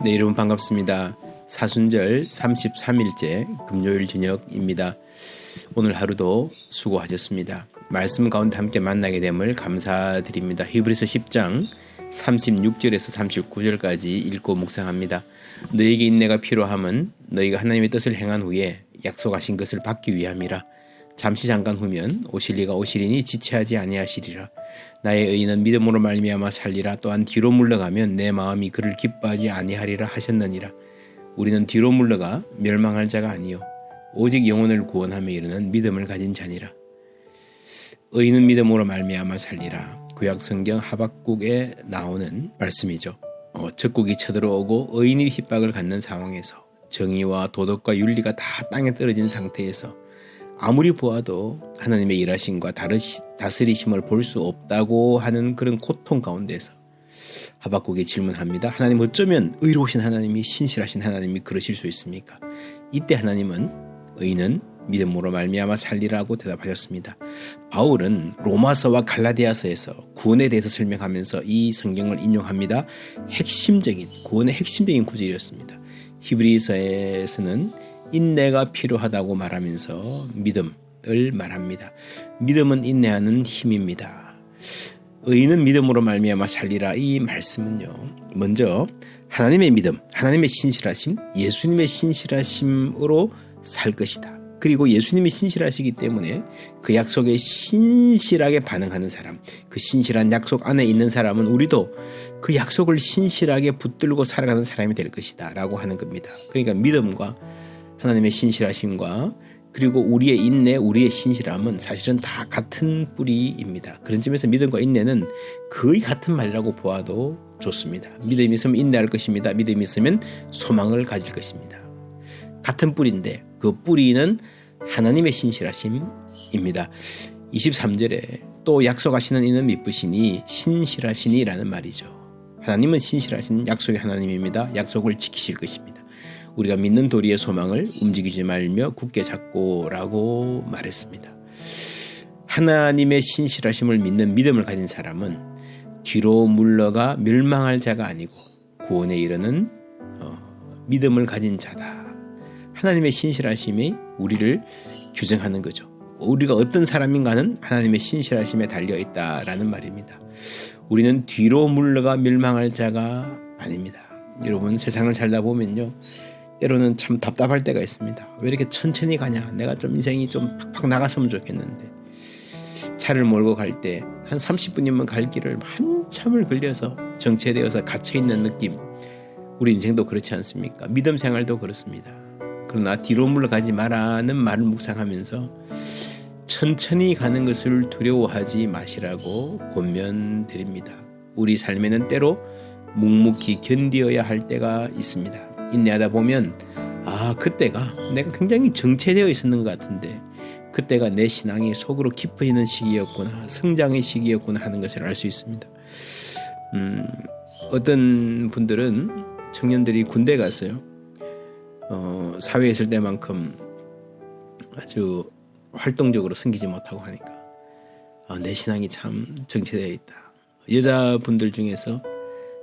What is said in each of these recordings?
네, 여러분 반갑습니다. 사순절 33일째 금요일 저녁입니다. 오늘 하루도 수고하셨습니다. 말씀 가운데 함께 만나게 됨을 감사드립니다. 히브리서 10장 36절에서 39절까지 읽고 묵상합니다. 너에게 인내가 필요함은 너희가 하나님의 뜻을 행한 후에 약속하신 것을 받기 위함이라. 잠시 잠깐 후면 오실 이가 오시리니 지체하지 아니하시리라. 나의 의인은 믿음으로 말미암아 살리라. 또한 뒤로 물러가면 내 마음이 그를 기뻐하지 아니하리라 하셨느니라. 우리는 뒤로 물러가 멸망할 자가 아니요 오직 영혼을 구원하며 이르는 믿음을 가진 자니라. 의인은 믿음으로 말미암아 살리라. 구약 성경 하박국에 나오는 말씀이죠. 적국이 쳐들어오고 의인이 핍박을 갖는 상황에서 정의와 도덕과 윤리가 다 땅에 떨어진 상태에서 아무리 보아도 하나님의 일하심과 다스리심을 볼 수 없다고 하는 그런 고통 가운데서 하박국이 질문합니다. 하나님, 어쩌면 의로우신 하나님이, 신실하신 하나님이 그러실 수 있습니까? 이때 하나님은 의인은 믿음으로 말미암아 살리라고 대답하셨습니다. 바울은 로마서와 갈라디아서에서 구원에 대해서 설명하면서 이 성경을 인용합니다. 구원의 핵심적인 구절이었습니다. 히브리서에서는 인내가 필요하다고 말하면서 믿음을 말합니다. 믿음은 인내하는 힘입니다. 의인은 믿음으로 말미암아 살리라. 이 말씀은요, 먼저 하나님의 믿음, 하나님의 신실하심, 예수님의 신실하심으로 살 것이다. 그리고 예수님이 신실하시기 때문에 그 약속에 신실하게 반응하는 사람, 그 신실한 약속 안에 있는 사람은 우리도 그 약속을 신실하게 붙들고 살아가는 사람이 될 것이다 라고 하는 겁니다. 그러니까 믿음과 하나님의 신실하심과 그리고 우리의 인내, 우리의 신실함은 사실은 다 같은 뿌리입니다. 그런 점에서 믿음과 인내는 거의 같은 말이라고 보아도 좋습니다. 믿음이 있으면 인내할 것입니다. 믿음이 있으면 소망을 가질 것입니다. 같은 뿌리인데 그 뿌리는 하나님의 신실하심입니다. 23절에 또 약속하시는 이는 미쁘시니 신실하시니라는 말이죠. 하나님은 신실하신 약속의 하나님입니다. 약속을 지키실 것입니다. 우리가 믿는 도리의 소망을 움직이지 말며 굳게 잡고라고 말했습니다. 하나님의 신실하심을 믿는 믿음을 가진 사람은 뒤로 물러가 멸망할 자가 아니고 구원에 이르는 믿음을 가진 자다. 하나님의 신실하심이 우리를 규정하는 거죠. 우리가 어떤 사람인가는 하나님의 신실하심에 달려있다라는 말입니다. 우리는 뒤로 물러가 멸망할 자가 아닙니다. 여러분, 세상을 살다 보면요, 때로는 참 답답할 때가 있습니다. 왜 이렇게 천천히 가냐? 내가 좀 인생이 좀 팍팍 나갔으면 좋겠는데. 차를 몰고 갈 때 한 30분이면 갈 길을 한참을 걸려서 정체되어서 갇혀있는 느낌. 우리 인생도 그렇지 않습니까? 믿음 생활도 그렇습니다. 그러나 뒤로 물러가지 마라는 말을 묵상하면서 천천히 가는 것을 두려워하지 마시라고 권면드립니다. 우리 삶에는 때로 묵묵히 견디어야 할 때가 있습니다. 인내하다 보면 그때가 내가 굉장히 정체되어 있었는 것 같은데 그때가 내 신앙이 속으로 깊어지는 시기였구나, 성장의 시기였구나 하는 것을 알 수 있습니다. 어떤 분들은 청년들이 군대 갔어요. 사회에 있을 때만큼 아주 활동적으로 섬기지 못하고 하니까 내 신앙이 참 정체되어 있다. 여자분들 중에서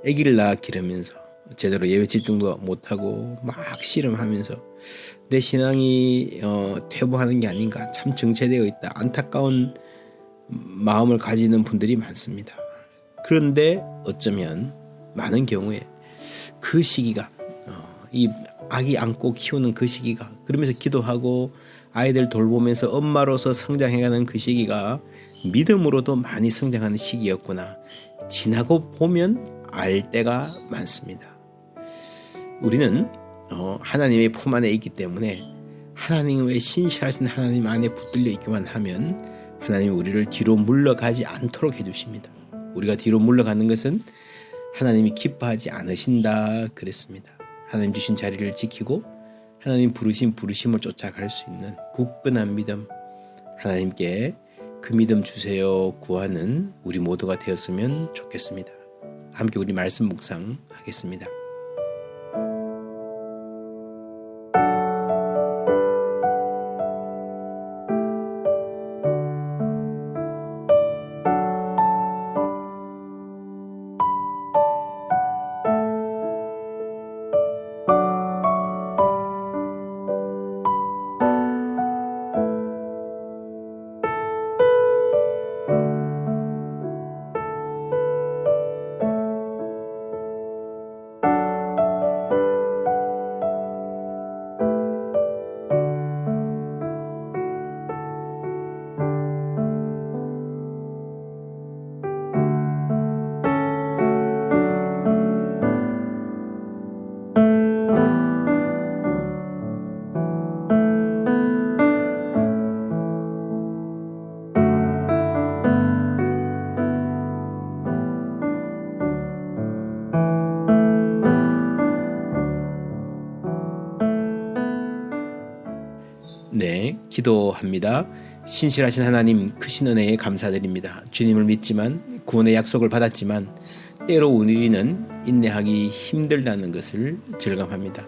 아기를 낳아 기르면서 제대로 예배 집중도 못하고 막 씨름하면서 내 신앙이 퇴보하는 게 아닌가, 참 정체되어 있다, 안타까운 마음을 가지는 분들이 많습니다. 그런데 어쩌면 많은 경우에 그 시기가 이 아기 안고 키우는 그 시기가, 그러면서 기도하고 아이들 돌보면서 엄마로서 성장해가는 그 시기가 믿음으로도 많이 성장하는 시기였구나, 지나고 보면 알 때가 많습니다. 우리는 하나님의 품 안에 있기 때문에 하나님의 신실하신 하나님 안에 붙들려 있기만 하면 하나님이 우리를 뒤로 물러가지 않도록 해주십니다. 우리가 뒤로 물러가는 것은 하나님이 기뻐하지 않으신다 그랬습니다. 하나님 주신 자리를 지키고 하나님 부르심을 쫓아갈 수 있는 굳건한 믿음, 하나님께 그 믿음 주세요 구하는 우리 모두가 되었으면 좋겠습니다. 함께 우리 말씀 묵상하겠습니다. 네, 기도합니다. 신실하신 하나님, 크신 은혜에 감사드립니다. 주님을 믿지만 구원의 약속을 받았지만 때로 우리는 인내하기 힘들다는 것을 절감합니다.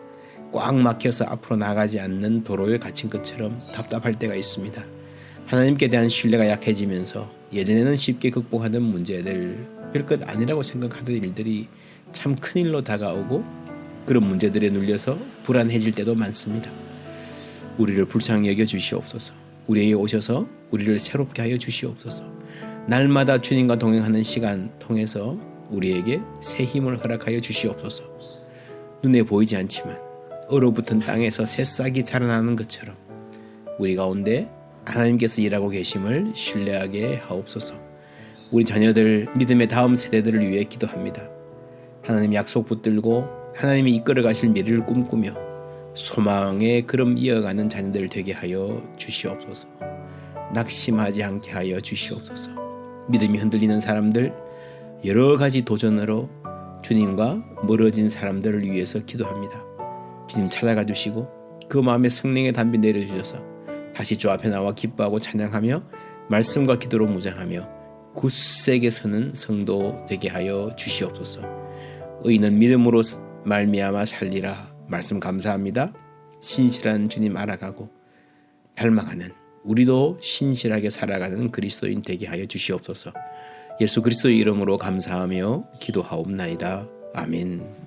꽉 막혀서 앞으로 나가지 않는 도로에 갇힌 것처럼 답답할 때가 있습니다. 하나님께 대한 신뢰가 약해지면서 예전에는 쉽게 극복하던 문제들, 별것 아니라고 생각하던 일들이 참 큰일로 다가오고 그런 문제들에 눌려서 불안해질 때도 많습니다. 우리를 불쌍히 여겨 주시옵소서. 우리에게 오셔서 우리를 새롭게 하여 주시옵소서. 날마다 주님과 동행하는 시간 통해서 우리에게 새 힘을 허락하여 주시옵소서. 눈에 보이지 않지만 얼어붙은 땅에서 새싹이 자라나는 것처럼 우리 가운데 하나님께서 일하고 계심을 신뢰하게 하옵소서. 우리 자녀들, 믿음의 다음 세대들을 위해 기도합니다. 하나님 약속 붙들고 하나님이 이끌어 가실 미래를 꿈꾸며 소망의 걸음 이어가는 자녀들 되게 하여 주시옵소서. 낙심하지 않게 하여 주시옵소서. 믿음이 흔들리는 사람들, 여러 가지 도전으로 주님과 멀어진 사람들을 위해서 기도합니다. 주님 찾아가 주시고 그 마음에 성령의 담비 내려주셔서 다시 주 앞에 나와 기뻐하고 찬양하며 말씀과 기도로 무장하며 굳세게 서는 성도 되게 하여 주시옵소서. 의인은 믿음으로 말미암아 살리라. 말씀 감사합니다. 신실한 주님 알아가고 닮아가는, 우리도 신실하게 살아가는 그리스도인 되게 하여 주시옵소서. 예수 그리스도의 이름으로 감사하며 기도하옵나이다. 아멘.